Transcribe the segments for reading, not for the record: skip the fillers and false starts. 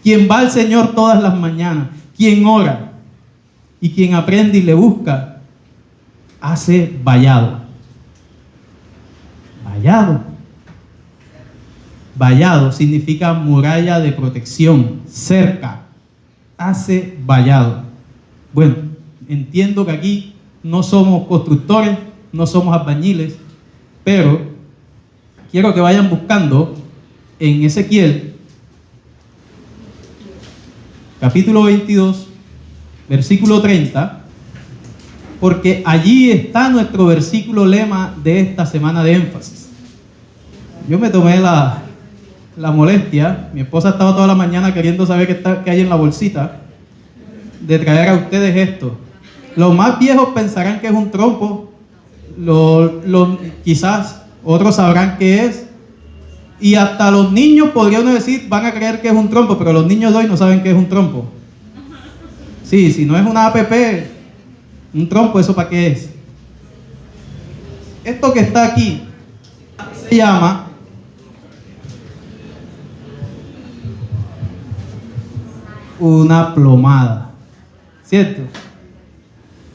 quien va al Señor todas las mañanas, quien ora y quien aprende y le busca, hace vallado. Vallado. Vallado significa muralla de protección, cerca. Hace vallado. Bueno, entiendo que aquí no somos constructores, no somos albañiles, pero quiero que vayan buscando en Ezequiel, capítulo 22, versículo 30, porque allí está nuestro versículo lema de esta semana de énfasis. Yo me tomé la molestia, mi esposa estaba toda la mañana queriendo saber qué hay en la bolsita, de traer a ustedes esto. Los más viejos pensarán que es un trompo, quizás otros sabrán qué es, y hasta los niños, podría uno decir, van a creer que es un trompo, pero los niños de hoy no saben qué es un trompo. Sí, si no es una APP, un trompo, ¿eso para qué es? Esto que está aquí se llama una plomada, ¿cierto?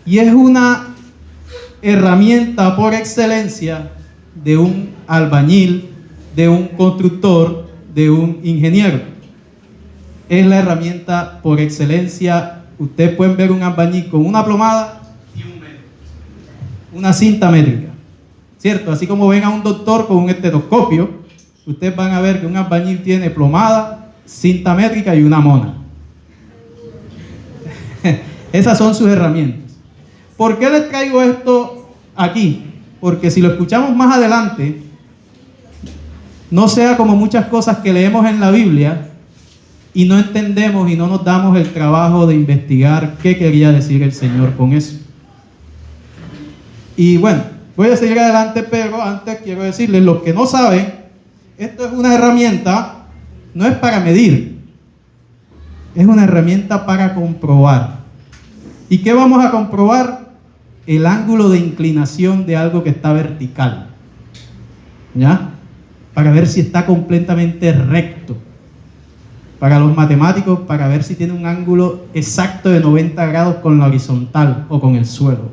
Y es una herramienta por excelencia de un albañil, de un constructor, de un ingeniero. Es la herramienta por excelencia. Ustedes pueden ver un albañil con una plomada y un metro, una cinta métrica, ¿cierto? Así como ven a un doctor con un estetoscopio, ustedes van a ver que un albañil tiene plomada, cinta métrica y una mona. Esas son sus herramientas. ¿Por qué les traigo esto aquí? Porque si lo escuchamos más adelante, no sea como muchas cosas que leemos en la Biblia y no entendemos y no nos damos el trabajo de investigar qué quería decir el Señor con eso. Y bueno, voy a seguir adelante, pero antes quiero decirles, los que no saben, esto es una herramienta, no es para medir, es una herramienta para comprobar. ¿Y qué vamos a comprobar? El ángulo de inclinación de algo que está vertical, ¿ya? Para ver si está completamente recto. Para los matemáticos, para ver si tiene un ángulo exacto de 90 grados con la horizontal o con el suelo,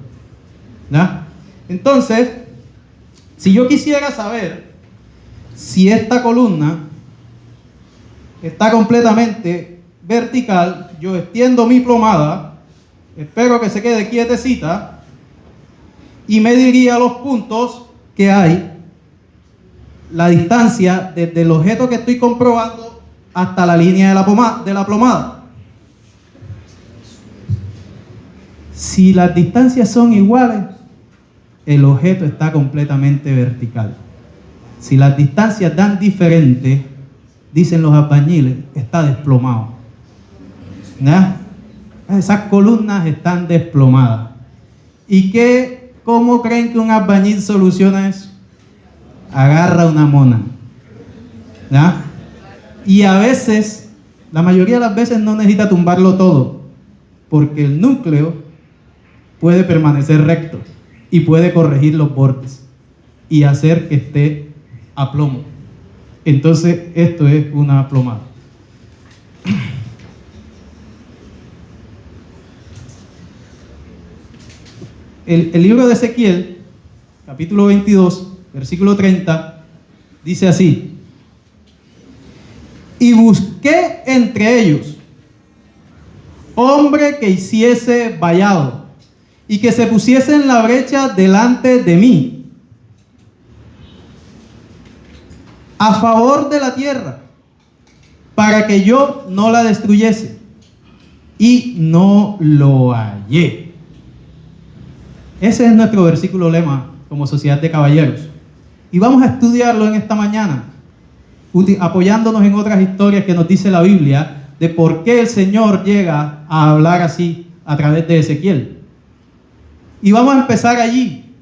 ¿ya? Entonces, si yo quisiera saber si esta columna está completamente vertical, yo extiendo mi plomada, espero que se quede quietecita y mediría los puntos que hay, la distancia desde el objeto que estoy comprobando hasta la línea de la plomada. Si las distancias son iguales, el objeto está completamente vertical. Si las distancias dan diferente, dicen los albañiles, está desplomado, ¿ya? Esas columnas están desplomadas. ¿Y cómo creen que un albañil soluciona eso? Agarra una mona, ¿ya? Y a veces, la mayoría de las veces no necesita tumbarlo todo, porque el núcleo puede permanecer recto y puede corregir los bordes y hacer que esté a plomo. Entonces, esto es una plomada. El libro de Ezequiel, capítulo 22, versículo 30, dice así: y busqué entre ellos hombre que hiciese vallado y que se pusiese en la brecha delante de mí, a favor de la tierra, para que yo no la destruyese, y no lo hallé. Ese es nuestro versículo lema como Sociedad de Caballeros. Y vamos a estudiarlo en esta mañana, apoyándonos en otras historias que nos dice la Biblia de por qué el Señor llega a hablar así a través de Ezequiel. Y vamos a empezar allí.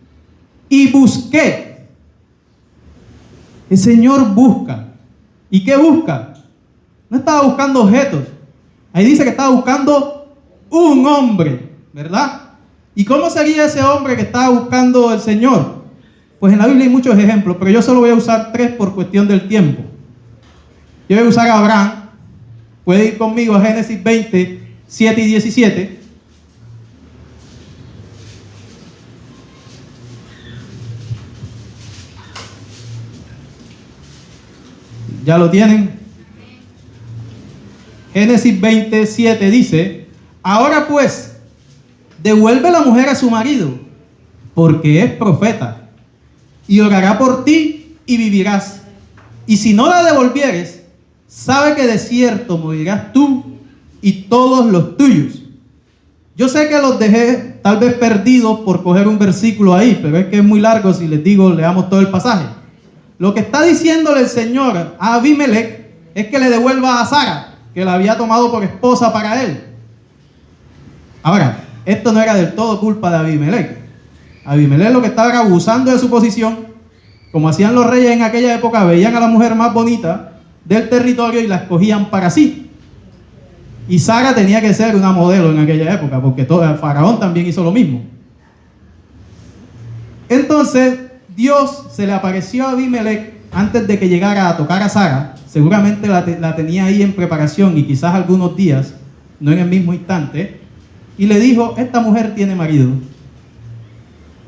Y busqué. El Señor busca. ¿Y qué busca? No estaba buscando objetos. Ahí dice que estaba buscando un hombre, ¿verdad? ¿Y cómo sería ese hombre que estaba buscando el Señor? Pues en la Biblia hay muchos ejemplos, pero yo solo voy a usar 3 por cuestión del tiempo. Yo voy a usar a Abraham, Puede ir conmigo a Génesis 20, 7 y 17. ¿Ya lo tienen? Génesis 27 dice: ahora pues, devuelve la mujer a su marido, porque es profeta, y orará por ti y vivirás. Y si no la devolvieres, sabe que de cierto morirás tú y todos los tuyos. Yo sé que los dejé tal vez perdidos por coger un versículo ahí, pero es que es muy largo. Si les digo, leamos todo el pasaje. Lo que está diciéndole el Señor a Abimelech es que le devuelva a Sara, que la había tomado por esposa para él. Ahora, esto no era del todo culpa de Abimelech. Abimelech lo que estaba era abusando de su posición. Como hacían los reyes en aquella época, veían a la mujer más bonita del territorio y la escogían para sí. Y Sara tenía que ser una modelo en aquella época, porque el faraón también hizo lo mismo. Entonces, Dios se le apareció a Abimelech antes de que llegara a tocar a Sara. Seguramente la tenía ahí en preparación y quizás algunos días, no en el mismo instante. Y le dijo: esta mujer tiene marido,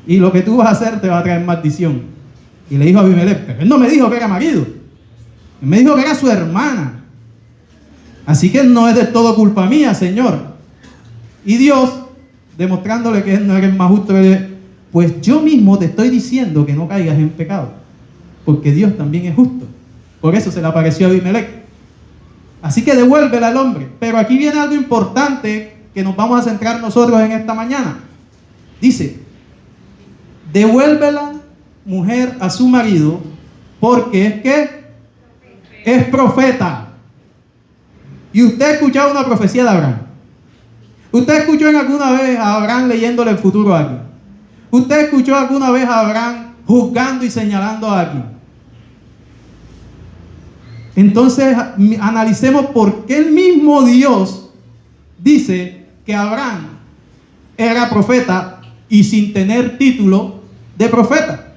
y lo que tú vas a hacer te va a traer maldición. Y le dijo a Abimelech: pero él no me dijo que era marido, él me dijo que era su hermana. Así que no es del todo culpa mía, Señor. Y Dios, demostrándole que él no era el más justo, pues yo mismo te estoy diciendo que no caigas en pecado, porque Dios también es justo. Por eso se le apareció a Abimelech. Así que devuélvela al hombre. Pero aquí viene algo importante que nos vamos a centrar nosotros en esta mañana. Dice: devuélvela, mujer, a su marido, porque es que es profeta. Y usted ha escuchado una profecía de Abraham. Usted escuchó en alguna vez a Abraham leyéndole el futuro a alguien. Usted escuchó alguna vez a Abraham juzgando y señalando a alguien. Entonces analicemos por qué el mismo Dios dice que Abraham era profeta y sin tener título de profeta.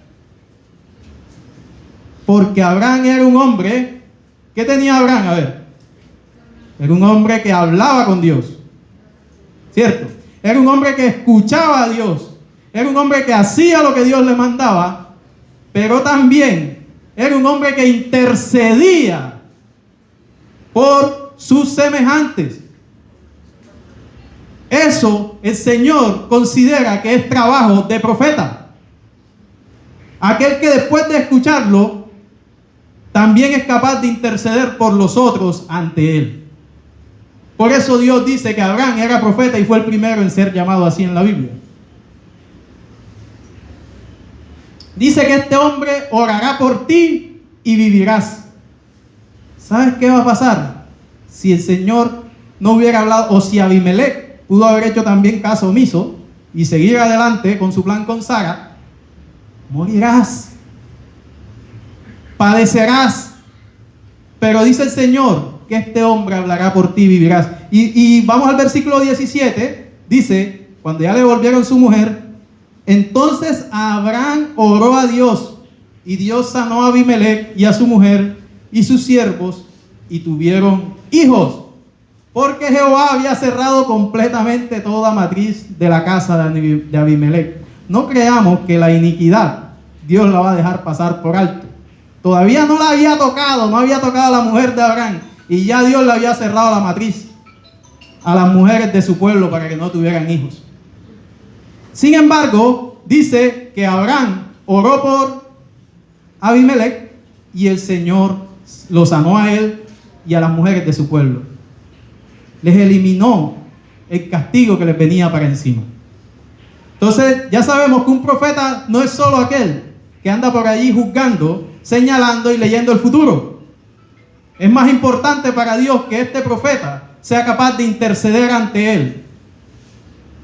Porque Abraham era un hombre. ¿Qué tenía Abraham? A ver. Era un hombre que hablaba con Dios, ¿cierto? Era un hombre que escuchaba a Dios. Era un hombre que hacía lo que Dios le mandaba. Pero también era un hombre que intercedía por sus semejantes. Eso el Señor considera que es trabajo de profeta. Aquel que después de escucharlo también es capaz de interceder por los otros ante él. Por eso Dios dice que Abraham era profeta y fue el primero en ser llamado así en la Biblia. Dice que este hombre orará por ti y vivirás. ¿Sabes qué va a pasar? Si el Señor no hubiera hablado, o si Abimelech pudo haber hecho también caso omiso y seguir adelante con su plan con Sara, morirás, padecerás. Pero dice el Señor que este hombre hablará por ti y vivirás. Y vamos al versículo 17. Dice: cuando ya le volvieron su mujer, entonces Abraham oró a Dios, y Dios sanó a Abimelech y a su mujer y sus siervos, y tuvieron hijos, porque Jehová había cerrado completamente toda matriz de la casa de Abimelech. No creamos que la iniquidad Dios la va a dejar pasar por alto. Todavía no la había tocado, no había tocado a la mujer de Abraham, y ya Dios le había cerrado la matriz a las mujeres de su pueblo para que no tuvieran hijos. Sin embargo, dice que Abraham oró por Abimelech y el Señor lo sanó a él y a las mujeres de su pueblo. Les eliminó el castigo que les venía para encima. Entonces ya sabemos que un profeta no es solo aquel que anda por allí juzgando, señalando y leyendo el futuro. Es más importante para Dios que este profeta sea capaz de interceder ante él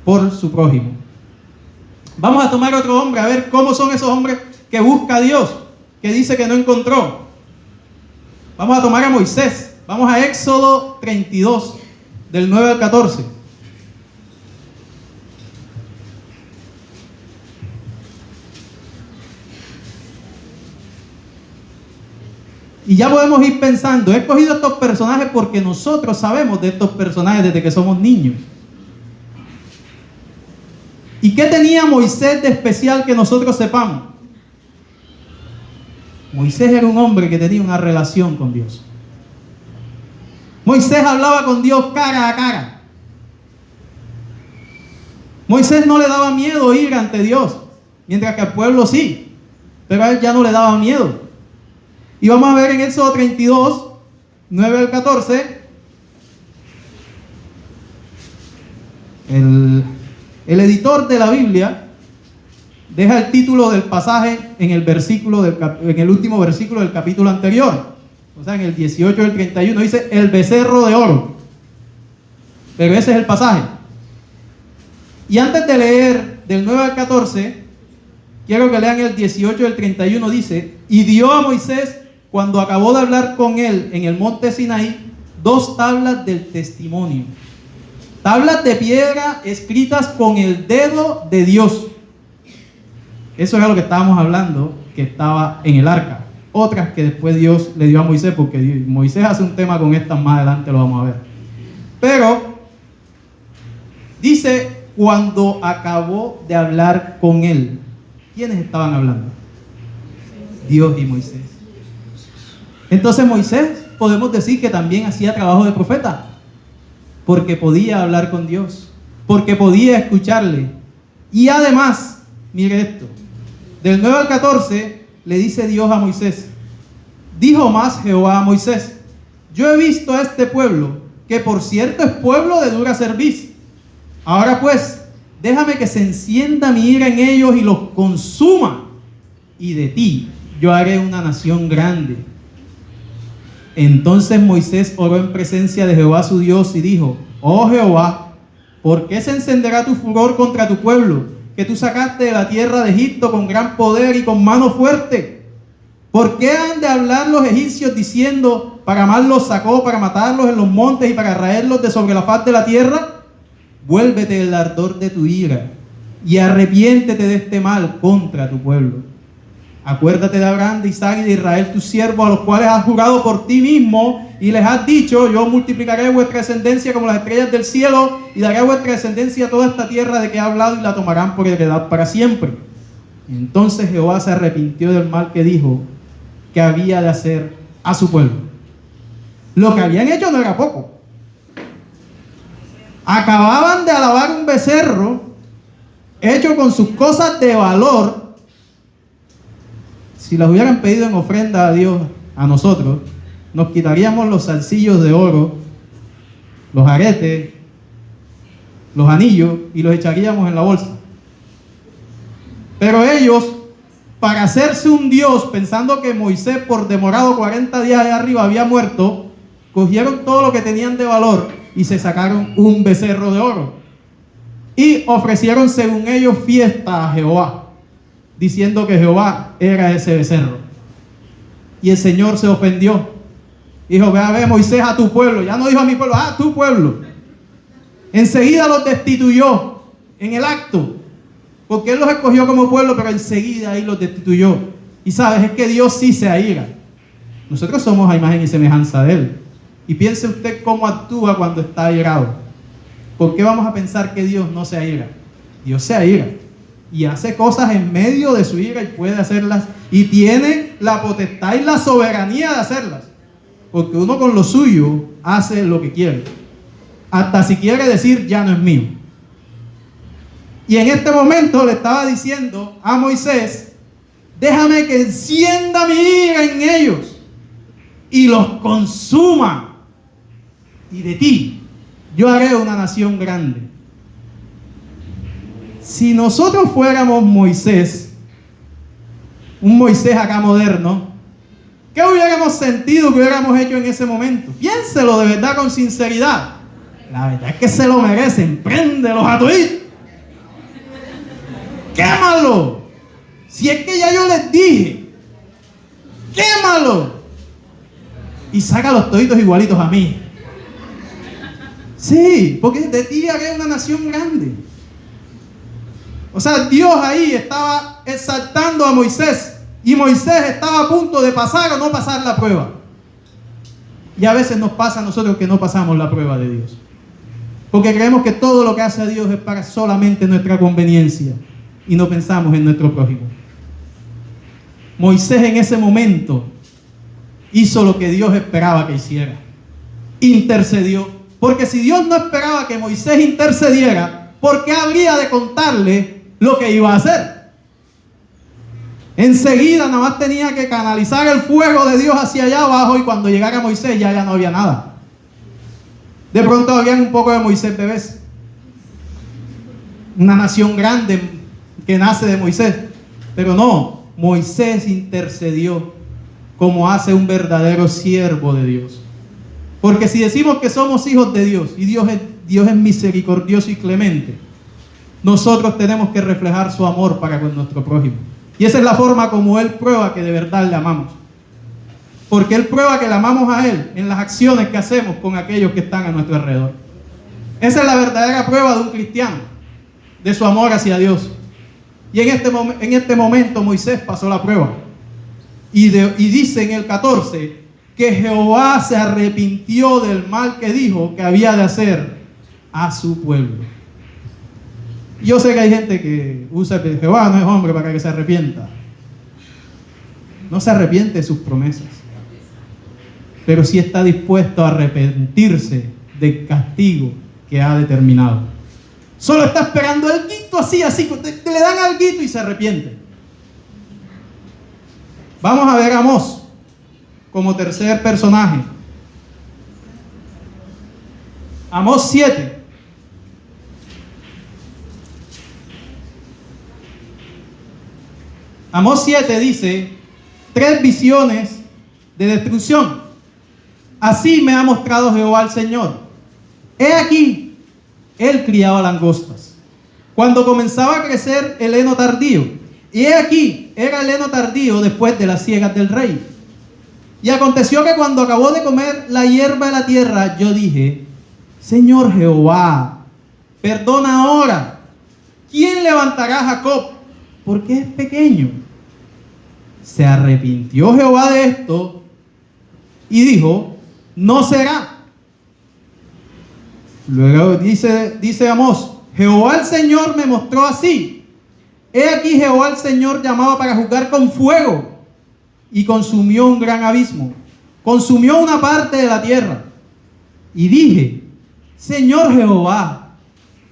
por su prójimo. Vamos a tomar otro hombre, a ver cómo son esos hombres que busca a Dios, que dice que no encontró. Vamos a tomar a Moisés. Vamos a Éxodo 32, del 9 al 14. Y ya podemos ir pensando, he escogido estos personajes porque nosotros sabemos de estos personajes desde que somos niños. ¿Y qué tenía Moisés de especial que nosotros sepamos? Moisés era un hombre que tenía una relación con Dios. Moisés hablaba con Dios cara a cara. Moisés no le daba miedo ir ante Dios, mientras que al pueblo sí, pero a él ya no le daba miedo. Y vamos a ver en Éxodo 32, 9 al 14, el editor de la Biblia deja el título del pasaje en el último versículo del capítulo anterior. O sea, en el 18 del 31 dice el becerro de oro. Pero ese es el pasaje. Y antes de leer del 9 al 14, quiero que lean el 18 del 31. Dice: y dio a Moisés, cuando acabó de hablar con él en el monte Sinaí, 2 tablas del testimonio. Tablas de piedra escritas con el dedo de Dios. Eso era lo que estábamos hablando, que estaba en el arca. Otras que después Dios le dio a Moisés, porque Moisés hace un tema con estas más adelante, lo vamos a ver. Pero dice, cuando acabó de hablar con él. ¿Quiénes estaban hablando? Dios y Moisés. Entonces Moisés podemos decir que también hacía trabajo de profeta, porque podía hablar con Dios, porque podía escucharle. Y además, mire esto, del 9 al 14 le dice Dios a Moisés: dijo más Jehová a Moisés: yo he visto a este pueblo, que por cierto es pueblo de dura cerviz. Ahora pues, déjame que se encienda mi ira en ellos y los consuma, y de ti yo haré una nación grande. Entonces Moisés oró en presencia de Jehová su Dios y dijo: oh Jehová, ¿por qué se encenderá tu furor contra tu pueblo, que tú sacaste de la tierra de Egipto con gran poder y con mano fuerte? ¿Por qué han de hablar los egipcios diciendo: para mal los sacó, para matarlos en los montes y para raerlos de sobre la faz de la tierra? Vuélvete del ardor de tu ira y arrepiéntete de este mal contra tu pueblo. Acuérdate de Abraham, de Isaac y de Israel, tus siervos, a los cuales has jurado por ti mismo, y les has dicho: yo multiplicaré vuestra descendencia como las estrellas del cielo, y daré a vuestra descendencia toda esta tierra de que he hablado, y la tomarán por heredad para siempre. Entonces Jehová se arrepintió del mal que dijo que había de hacer a su pueblo. Lo que habían hecho no era poco. Acababan de alabar un becerro hecho con sus cosas de valor. Si las hubieran pedido en ofrenda a Dios, a nosotros, nos quitaríamos los zarcillos de oro, los aretes, los anillos, y los echaríamos en la bolsa. Pero ellos, para hacerse un Dios, pensando que Moisés, por demorado 40 días allá arriba, había muerto, cogieron todo lo que tenían de valor y se sacaron un becerro de oro. Y ofrecieron, según ellos, fiesta a Jehová, diciendo que Jehová era ese becerro. Y el Señor se ofendió. Dijo: ve a ver, Moisés, a tu pueblo. Ya no dijo a mi pueblo, a tu pueblo. Enseguida los destituyó en el acto, porque Él los escogió como pueblo, pero enseguida ahí los destituyó. Y sabes, es que Dios sí se aira. Nosotros somos a imagen y semejanza de Él. Y piense usted cómo actúa cuando está airado. ¿Por qué vamos a pensar que Dios no se aira? Dios se aira y hace cosas en medio de su ira, y puede hacerlas, y tiene la potestad y la soberanía de hacerlas, porque uno con lo suyo hace lo que quiere, hasta si quiere decir: ya no es mío. Y en este momento le estaba diciendo a Moisés: déjame que encienda mi ira en ellos y los consuma, y de ti yo haré una nación grande. Si nosotros fuéramos Moisés, un Moisés acá moderno, ¿qué hubiéramos sentido, que hubiéramos hecho en ese momento? Piénselo de verdad, con sinceridad. La verdad es que se lo merecen. Préndelos a tu hijo. Quémalo. Si es que ya yo les dije, quémalo. Y saca los toditos igualitos a mí. Sí, porque de ti haré una nación grande. O sea, Dios ahí estaba exaltando a Moisés, y Moisés estaba a punto de pasar o no pasar la prueba. Y a veces nos pasa a nosotros que no pasamos la prueba de Dios. Porque creemos que todo lo que hace Dios es para solamente nuestra conveniencia y no pensamos en nuestro prójimo. Moisés en ese momento hizo lo que Dios esperaba que hiciera. Intercedió. Porque si Dios no esperaba que Moisés intercediera, ¿por qué habría de contarle lo que iba a hacer? Enseguida nada más tenía que canalizar el fuego de Dios hacia allá abajo, y cuando llegara Moisés ya no había nada. De pronto habían un poco de Moisés bebés. Una nación grande que nace de Moisés. Pero no, Moisés intercedió como hace un verdadero siervo de Dios. Porque si decimos que somos hijos de Dios y Dios es misericordioso y clemente, nosotros tenemos que reflejar su amor para con nuestro prójimo. Y esa es la forma como Él prueba que de verdad le amamos. Porque Él prueba que le amamos a Él en las acciones que hacemos con aquellos que están a nuestro alrededor. Esa es la verdadera prueba de un cristiano, de su amor hacia Dios. Y en este momento Moisés pasó la prueba. Y dice en el 14 que Jehová se arrepintió del mal que dijo que había de hacer a su pueblo. Yo sé que hay gente que usa que Jehová no es hombre para que se arrepienta. No se arrepiente de sus promesas, pero sí está dispuesto a arrepentirse del castigo que ha determinado. Solo está esperando alguito así, te le dan alguito y se arrepiente. Vamos a ver a Amós como tercer personaje. Amós 7. Amós 7 dice: 3 visiones de destrucción. Así me ha mostrado Jehová el Señor. He aquí, él criaba langostas, cuando comenzaba a crecer el heno tardío. Y he aquí, era el heno tardío después de las siegas del rey. Y aconteció que cuando acabó de comer la hierba de la tierra, yo dije: Señor Jehová, perdona ahora. ¿Quién levantará a Jacob? Porque es pequeño. Se arrepintió Jehová de esto y dijo: no será. Luego dice Amós: Jehová el Señor me mostró así. He aquí, Jehová el Señor llamaba para juzgar con fuego, y consumió un gran abismo, consumió una parte de la tierra. Y dije: Señor Jehová,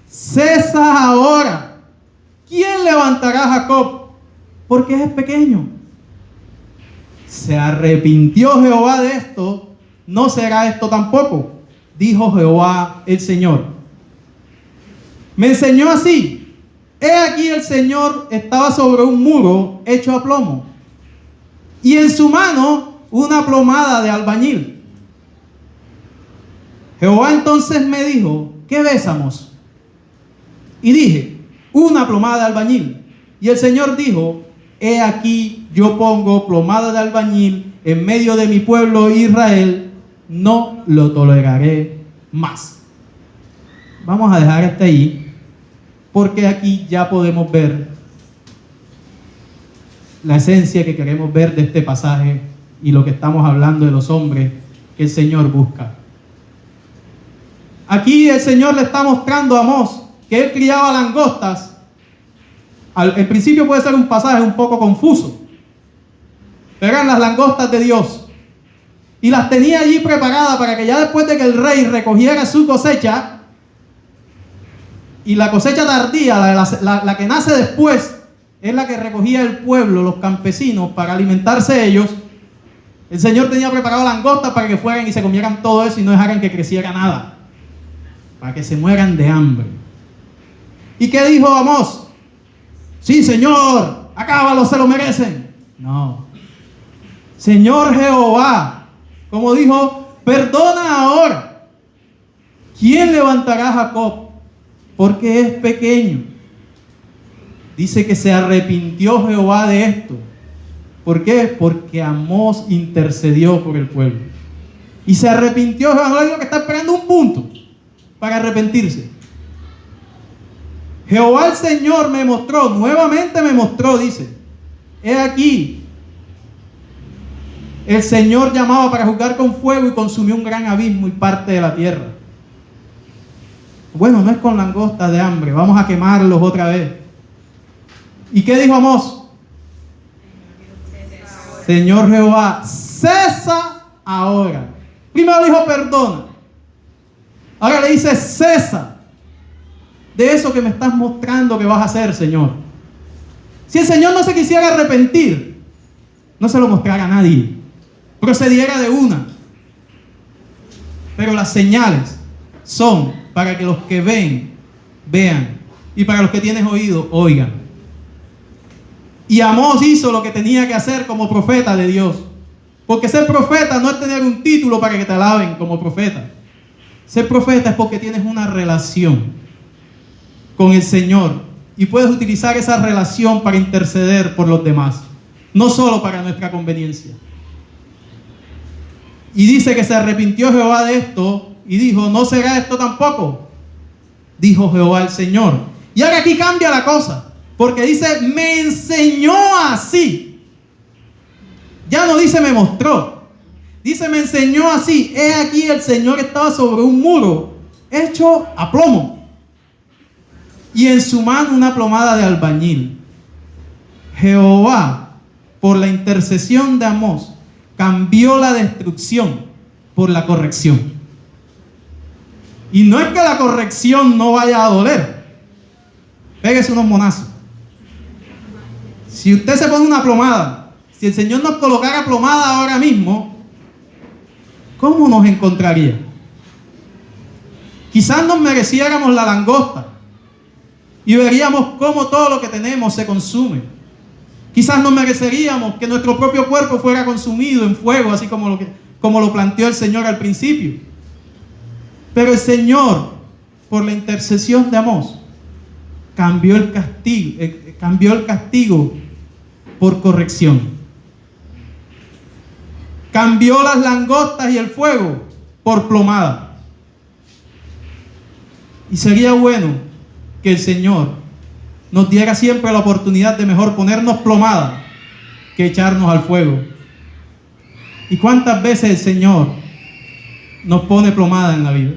cesa ahora. ¿Quién levantará a Jacob? Porque es pequeño. Se arrepintió Jehová de esto, no será esto tampoco, dijo Jehová el Señor. Me enseñó así: he aquí, el Señor estaba sobre un muro hecho a plomo, y en su mano una plomada de albañil. Jehová entonces me dijo: ¿qué ves, Amós? Y dije: una plomada de albañil. Y el Señor dijo: he aquí, yo pongo plomada de albañil en medio de mi pueblo Israel, no lo toleraré más. Vamos a dejar hasta ahí, porque aquí ya podemos ver la esencia que queremos ver de este pasaje y lo que estamos hablando de los hombres que el Señor busca. Aquí el Señor le está mostrando a Amós que él criaba langostas. Al principio puede ser un pasaje un poco confuso, pero eran las langostas de Dios, y las tenía allí preparadas para que ya después de que el rey recogiera su cosecha, y la cosecha tardía, la que nace después, es la que recogía el pueblo, los campesinos, para alimentarse ellos. El Señor tenía preparado langostas para que fueran y se comieran todo eso y no dejaran que creciera nada, para que se mueran de hambre. ¿Y qué dijo Amós? Sí, Señor, acábalos, se lo merecen. No. Señor Jehová, como dijo, perdona ahora. ¿Quién levantará a Jacob? Porque es pequeño. Dice que se arrepintió Jehová de esto. ¿Por qué? Porque Amós intercedió por el pueblo. Y se arrepintió Jehová. No le digo que está esperando un punto para arrepentirse. Jehová el Señor me mostró, nuevamente me mostró, dice: he aquí, El Señor llamaba para juzgar con fuego y consumió un gran abismo y parte de la tierra. Bueno, no es con langostas de hambre, vamos a quemarlos otra vez. ¿Y qué dijo Amós? Señor Jehová, cesa ahora. Primero dijo perdona. Ahora le dice cesa de eso que me estás mostrando que vas a hacer, Señor. Si el Señor no se quisiera arrepentir, no se lo mostrara a nadie, procediera de una. Pero las señales son para que los que ven, vean, y para los que tienen oído, oigan. Y Amós hizo lo que tenía que hacer como profeta de Dios. Porque ser profeta no es tener un título para que te alaben como profeta. Ser profeta es porque tienes una relación con el Señor y puedes utilizar esa relación para interceder por los demás, no solo para nuestra conveniencia. Y dice que se arrepintió Jehová de esto y dijo, no será esto tampoco, dijo Jehová el Señor. Y ahora aquí cambia la cosa, porque dice, me enseñó así. Ya no dice me mostró, dice me enseñó así. He aquí el Señor estaba sobre un muro hecho a plomo y en su mano una plomada de albañil. Jehová, por la intercesión de Amós, cambió la destrucción por la corrección. Y no es que la corrección no vaya a doler. Pégase unos monazos. Si usted se pone una plomada, si el Señor nos colocara plomada ahora mismo, ¿cómo nos encontraría? Quizás nos mereciéramos la langosta y veríamos cómo todo lo que tenemos se consume. Quizás nos mereceríamos que nuestro propio cuerpo fuera consumido en fuego, así como lo planteó el Señor al principio. Pero el Señor, por la intercesión de Amós, cambió el castigo por corrección. Cambió las langostas y el fuego por plomada. Y sería bueno que el Señor nos diera siempre la oportunidad de mejor ponernos plomada que echarnos al fuego. ¿Y cuántas veces el Señor nos pone plomada en la vida?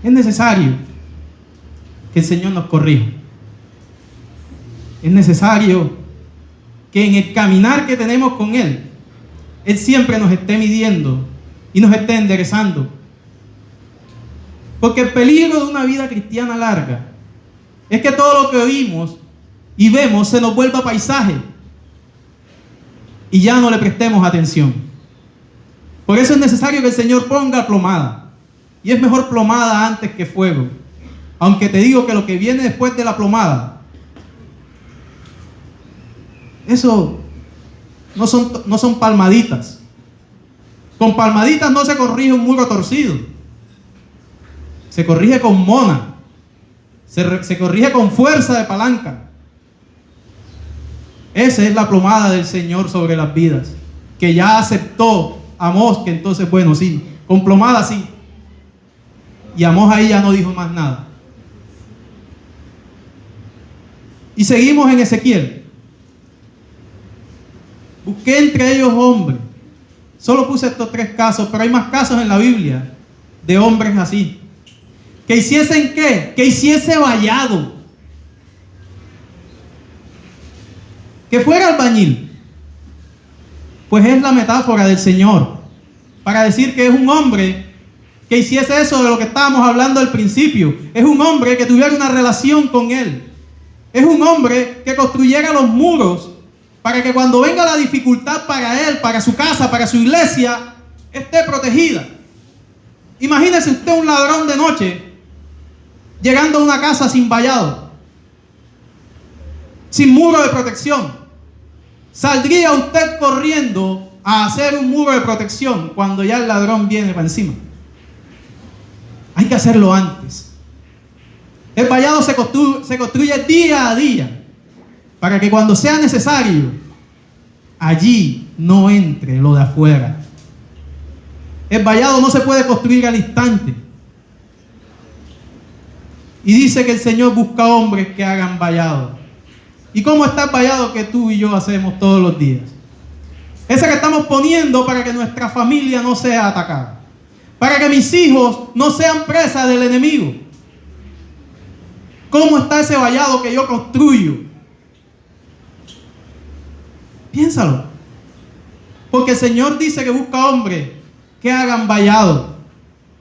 Es necesario que el Señor nos corrija. Es necesario que en el caminar que tenemos con Él, Él siempre nos esté midiendo y nos esté enderezando. Porque el peligro de una vida cristiana larga es que todo lo que oímos y vemos se nos vuelva paisaje y ya no le prestemos atención. Por eso es necesario que el Señor ponga plomada. Y es mejor plomada antes que fuego. Aunque te digo que lo que viene después de la plomada, eso no son palmaditas. Con palmaditas no se corrige un muro torcido. Se corrige con mona. Se corrige con fuerza de palanca. Esa es la plomada del Señor sobre las vidas. Que ya aceptó Amós, que entonces, bueno, sí, con plomada sí. Y Amós ahí ya no dijo más nada. Y seguimos en Ezequiel. Busqué entre ellos hombres. Solo puse estos 3 casos, pero hay más casos en la Biblia de hombres así. ¿Que hiciesen qué? Que hiciese vallado. Que fuera albañil. Pues es la metáfora del Señor para decir que es un hombre que hiciese eso de lo que estábamos hablando al principio. Es un hombre que tuviera una relación con Él. Es un hombre que construyera los muros para que cuando venga la dificultad para él, para su casa, para su iglesia, esté protegida. Imagínese usted un ladrón de noche llegando a una casa sin vallado, sin muro de protección. ¿Saldría usted corriendo a hacer un muro de protección cuando ya el ladrón viene para encima? Hay que hacerlo antes. El vallado se construye día a día para que cuando sea necesario, allí no entre lo de afuera. El vallado no se puede construir al instante. Y dice que el Señor busca hombres que hagan vallado. ¿Y cómo está el vallado que tú y yo hacemos todos los días? Ese que estamos poniendo para que nuestra familia no sea atacada, para que mis hijos no sean presa del enemigo. ¿Cómo está ese vallado que yo construyo? Piénsalo. Porque el Señor dice que busca hombres que hagan vallado.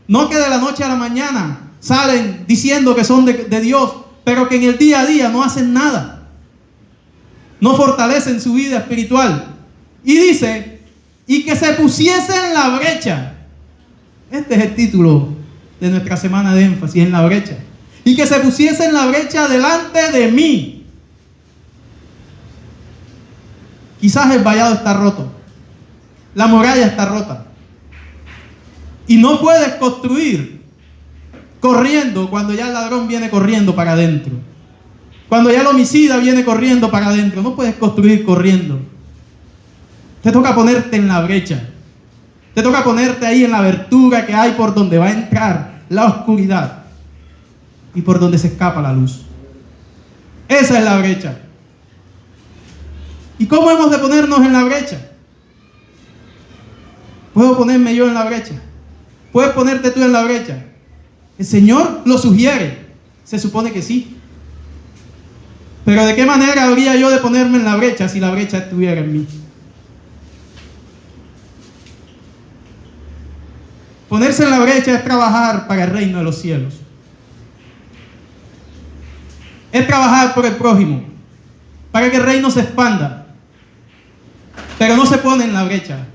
No que de la noche a la mañana salen diciendo que son de Dios, pero que en el día a día no hacen nada. No fortalecen su vida espiritual. Y dice, y que se pusiese en la brecha. Este es el título de nuestra semana de énfasis, en la brecha. Y que se pusiese en la brecha delante de mí. Quizás el vallado está roto. La muralla está rota. Y no puedes construir corriendo cuando ya el ladrón viene corriendo para adentro. Cuando ya el homicida viene corriendo para adentro. No puedes construir corriendo. Te toca ponerte en la brecha. Te toca ponerte ahí en la abertura que hay por donde va a entrar la oscuridad y por donde se escapa la luz. Esa es la brecha. ¿Y cómo hemos de ponernos en la brecha? ¿Puedo ponerme yo en la brecha? ¿Puedes ponerte tú en la brecha? El Señor lo sugiere. Se supone que sí. Pero ¿de qué manera habría yo de ponerme en la brecha si la brecha estuviera en mí? Ponerse en la brecha es trabajar para el reino de los cielos. Es trabajar por el prójimo, para que el reino se expanda. Pero no se pone en la brecha.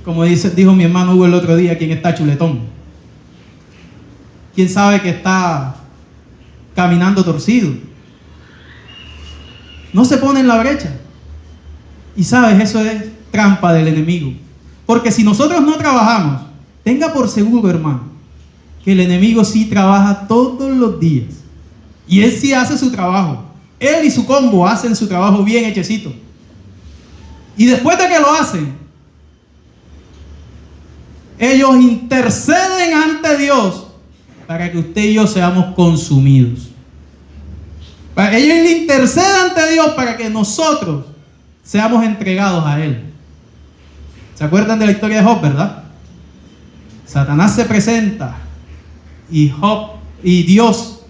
Como dijo mi hermano Hugo el otro día, quien está chuletón. Quien sabe que está caminando torcido. No se pone en la brecha. Y sabes, eso es trampa del enemigo. Porque si nosotros no trabajamos, tenga por seguro, hermano, que el enemigo sí trabaja todos los días. Y él sí hace su trabajo. Él y su combo hacen su trabajo bien hechecito. Y después de que lo hacen, ellos interceden ante Dios para que usted y yo seamos consumidos. Ellos interceden ante Dios para que nosotros seamos entregados a Él. ¿Se acuerdan de la historia de Job, verdad? Satanás se presenta y Dios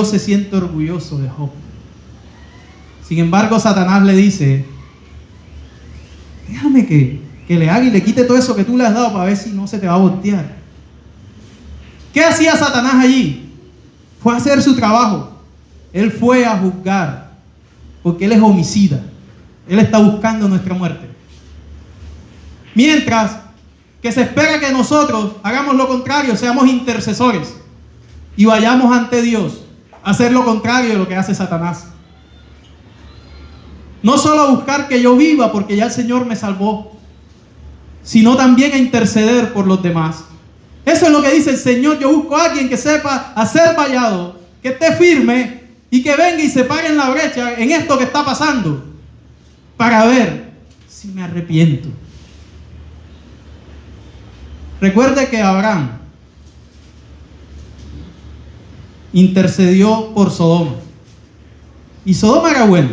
se siente orgulloso de Job. Sin embargo, Satanás le dice, déjame que le haga y le quite todo eso que tú le has dado para ver si no se te va a voltear. ¿Qué hacía Satanás allí? Fue a hacer su trabajo. Él fue a juzgar, porque él es homicida. Él está buscando nuestra muerte. Mientras que se espera que nosotros hagamos lo contrario, seamos intercesores y vayamos ante Dios a hacer lo contrario de lo que hace Satanás. No solo a buscar que yo viva porque ya el Señor me salvó, sino también a interceder por los demás. Eso es lo que dice el Señor. Yo busco a alguien que sepa hacer vallado, que esté firme y que venga y se pare en la brecha en esto que está pasando para ver si me arrepiento. Recuerde que Abraham intercedió por Sodoma. Y Sodoma era bueno.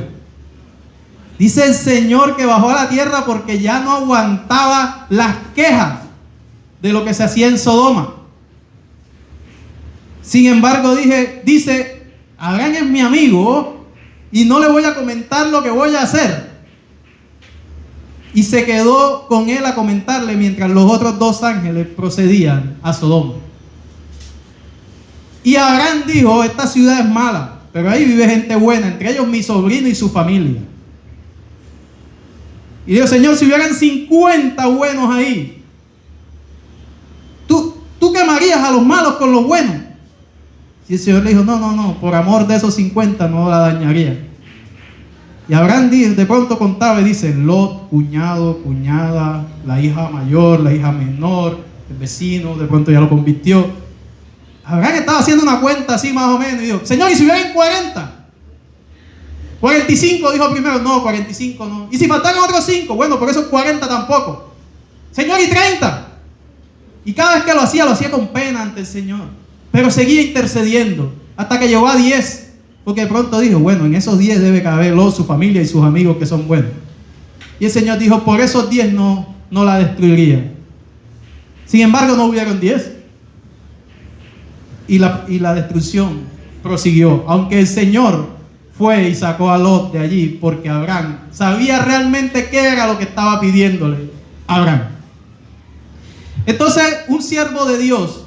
Dice el Señor que bajó a la tierra porque ya no aguantaba las quejas de lo que se hacía en Sodoma. Sin embargo, dice, Abraham es mi amigo y no le voy a comentar lo que voy a hacer. Y se quedó con él a comentarle mientras los otros dos ángeles procedían a Sodoma. Y Abraham dijo, esta ciudad es mala, pero ahí vive gente buena, entre ellos mi sobrino y su familia. Y dijo, Señor, si hubieran 50 buenos ahí, ¿tú quemarías a los malos con los buenos? Y el Señor le dijo, no, por amor de esos 50 no la dañaría. Y Abraham de pronto contaba y dice, Lot, cuñado, cuñada, la hija mayor, la hija menor, el vecino, de pronto ya lo convirtió. Abraham estaba haciendo una cuenta así más o menos y dijo, Señor, ¿y si hubieran 40? 45 dijo primero, no, 45 no. ¿Y si faltaran otros 5? Bueno, por esos 40 tampoco. Señor, ¿y 30? Y cada vez que lo hacía con pena ante el Señor. Pero seguía intercediendo hasta que llegó a 10, porque de pronto dijo, bueno, en esos 10 debe caber su familia y sus amigos que son buenos. Y el Señor dijo, por esos 10 no la destruiría. Sin embargo, no hubieron 10. Y la destrucción prosiguió. Aunque el Señor fue y sacó a Lot de allí, porque Abraham sabía realmente qué era lo que estaba pidiéndole Abraham. Entonces, un siervo de Dios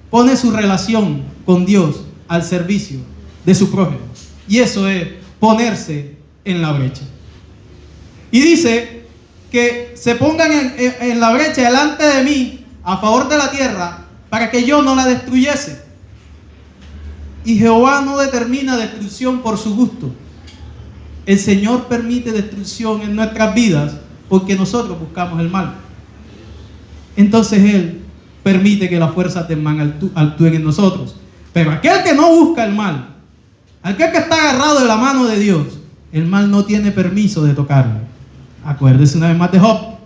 pone su relación con Dios al servicio de su prójimo. Y eso es ponerse en la brecha. Y dice que se pongan en la brecha delante de mí, a favor de la tierra, para que yo no la destruyese. Y Jehová no determina destrucción por su gusto. El Señor permite destrucción en nuestras vidas porque nosotros buscamos el mal. Entonces Él permite que las fuerzas del mal actúen en nosotros. Pero aquel que no busca el mal, aquel que está agarrado de la mano de Dios, el mal no tiene permiso de tocarle. Acuérdese una vez más de Job.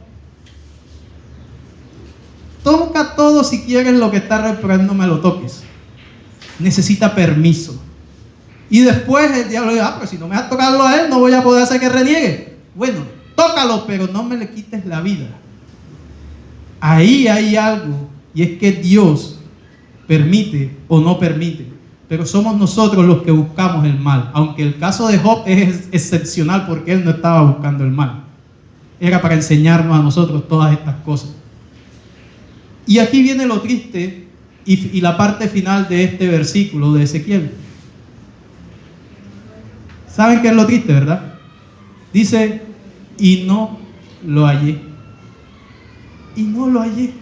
Toca todo si quieres lo que está reprobando, me lo toques. Necesita permiso. Y después el diablo dice, pero si no me vas a tocarlo a él, no voy a poder hacer que reniegue. Bueno, tócalo, pero no me le quites la vida. Ahí hay algo, y es que Dios permite o no permite, pero somos nosotros los que buscamos el mal. Aunque el caso de Job es excepcional porque él no estaba buscando el mal, era para enseñarnos a nosotros todas estas cosas. Y aquí viene lo triste y la parte final de este versículo de Ezequiel. ¿Saben qué es lo triste, verdad? Dice, y no lo hallé. Y no lo hallé.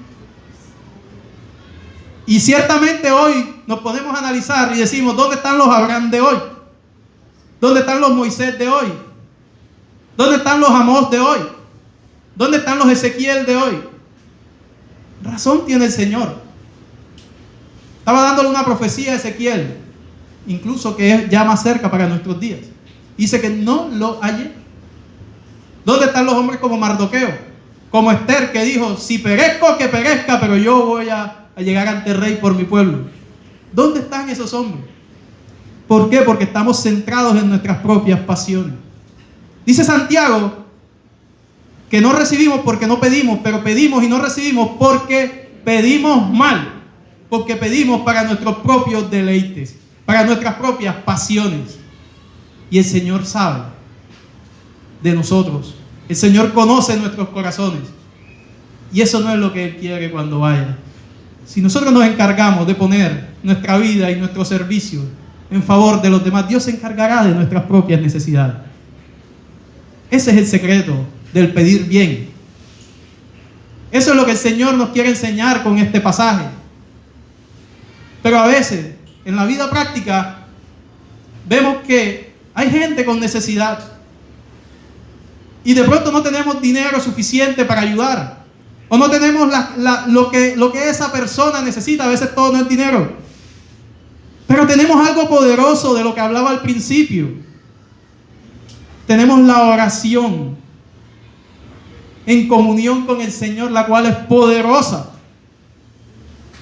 Y ciertamente hoy nos podemos analizar y decimos, ¿dónde están los Abraham de hoy? ¿Dónde están los Moisés de hoy? ¿Dónde están los Amós de hoy? ¿Dónde están los Ezequiel de hoy? Razón tiene el Señor. Estaba dándole una profecía a Ezequiel, incluso que es ya más cerca para nuestros días. Dice que no lo hallé. ¿Dónde están los hombres como Mardoqueo? Como Esther, que dijo, si perezco, que perezca, pero yo voy a llegar ante el rey por mi pueblo. ¿Dónde están esos hombres? ¿Por qué? Porque estamos centrados en nuestras propias pasiones. Dice Santiago que no recibimos porque no pedimos, pero pedimos y no recibimos porque pedimos mal, porque pedimos para nuestros propios deleites, para nuestras propias pasiones. Y el Señor sabe de nosotros. El Señor conoce nuestros corazones. Y eso no es lo que Él quiere cuando vaya. Si nosotros nos encargamos de poner nuestra vida y nuestro servicio en favor de los demás, Dios se encargará de nuestras propias necesidades. Ese es el secreto del pedir bien. Eso es lo que el Señor nos quiere enseñar con este pasaje. Pero a veces, en la vida práctica, vemos que hay gente con necesidad y de pronto no tenemos dinero suficiente para ayudar, o no tenemos lo que esa persona necesita. A veces todo no es dinero, pero tenemos algo poderoso de lo que hablaba al principio. Tenemos la oración en comunión con el Señor, la cual es poderosa,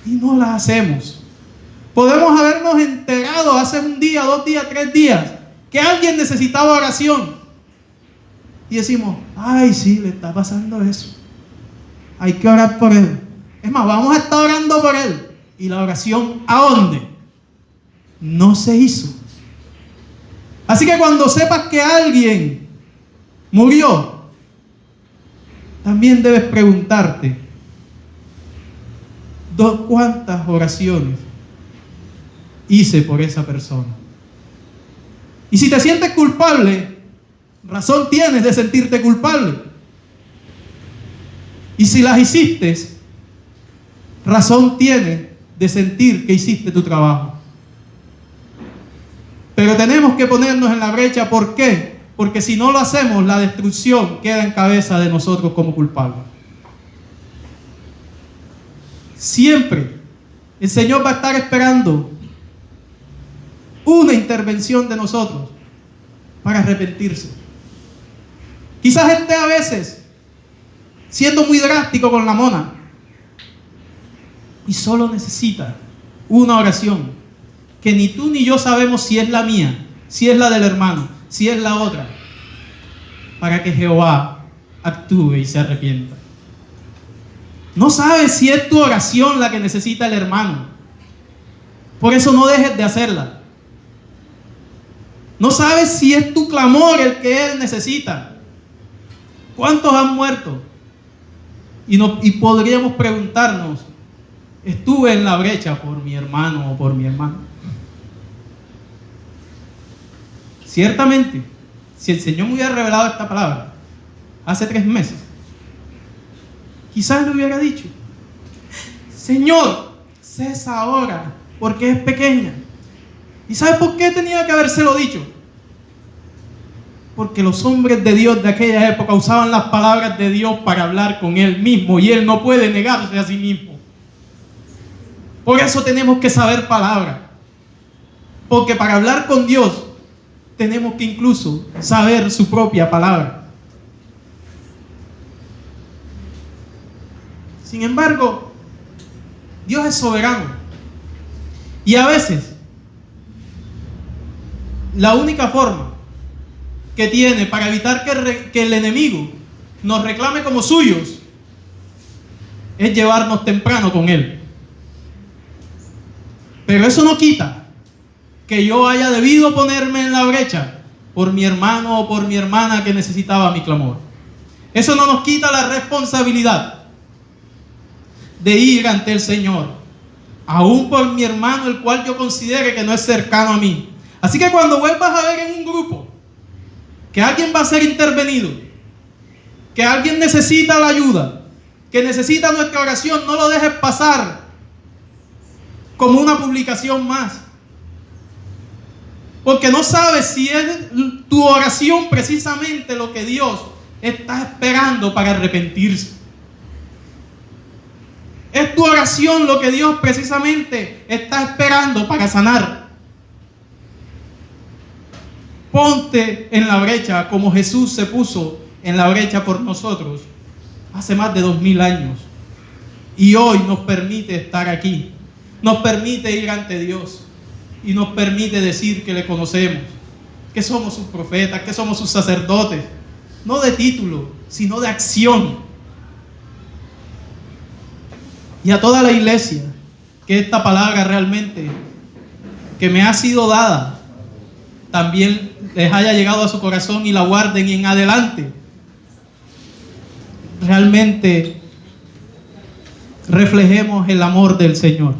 y no la hacemos. Podemos habernos enterado hace un día, 2 días, 3 días que alguien necesitaba oración y decimos, ay, sí, le está pasando eso, hay que orar por él. Es más, vamos a estar orando por él. Y la oración, ¿a dónde? No se hizo. Así que cuando sepas que alguien murió, también debes preguntarte, ¿cuántas oraciones hice por esa persona? Y si te sientes culpable, razón tienes de sentirte culpable. Y si las hiciste, razón tienes de sentir que hiciste tu trabajo. Pero tenemos que ponernos en la brecha. ¿Por qué? Porque si no lo hacemos, la destrucción queda en cabeza de nosotros como culpables. Siempre el Señor va a estar esperando una intervención de nosotros para arrepentirse. Quizás esté a veces siendo muy drástico con la mona y solo necesita una oración que ni tú ni yo sabemos si es la mía, si es la del hermano, si es la otra, para que Jehová actúe y se arrepienta. No sabes si es tu oración la que necesita el hermano. Por eso no dejes de hacerla. No sabes si es tu clamor el que él necesita. ¿Cuántos han muerto? Y podríamos preguntarnos, ¿estuve en la brecha por mi hermano o por mi hermana? Ciertamente, si el Señor me hubiera revelado esta palabra hace 3 meses, quizás le hubiera dicho: Señor, cesa ahora, porque es pequeña. ¿Y sabes por qué tenía que habérselo dicho? Porque los hombres de Dios de aquella época usaban las palabras de Dios para hablar con Él mismo, y Él no puede negarse a sí mismo. Por eso tenemos que saber palabra, porque para hablar con Dios tenemos que incluso saber su propia palabra. Sin embargo, Dios es soberano, y a veces la única forma que tiene para evitar que el enemigo nos reclame como suyos es llevarnos temprano con él. Pero eso no quita que yo haya debido ponerme en la brecha por mi hermano o por mi hermana que necesitaba mi clamor. Eso no nos quita la responsabilidad de ir ante el Señor, aún por mi hermano, el cual yo considere que no es cercano a mí. Así que cuando vuelvas a ver en un grupo que alguien va a ser intervenido, que alguien necesita la ayuda, que necesita nuestra oración, no lo dejes pasar como una publicación más, porque no sabes si es tu oración precisamente lo que Dios está esperando para arrepentirse. Es tu oración lo que Dios precisamente está esperando para sanar. Ponte en la brecha como Jesús se puso en la brecha por nosotros hace más de 2000 años. Y hoy nos permite estar aquí, nos permite ir ante Dios y nos permite decir que le conocemos, que somos sus profetas, que somos sus sacerdotes, no de título, sino de acción. Y a toda la iglesia, que esta palabra realmente que me ha sido dada también les haya llegado a su corazón y la guarden, y en adelante realmente reflejemos el amor del Señor.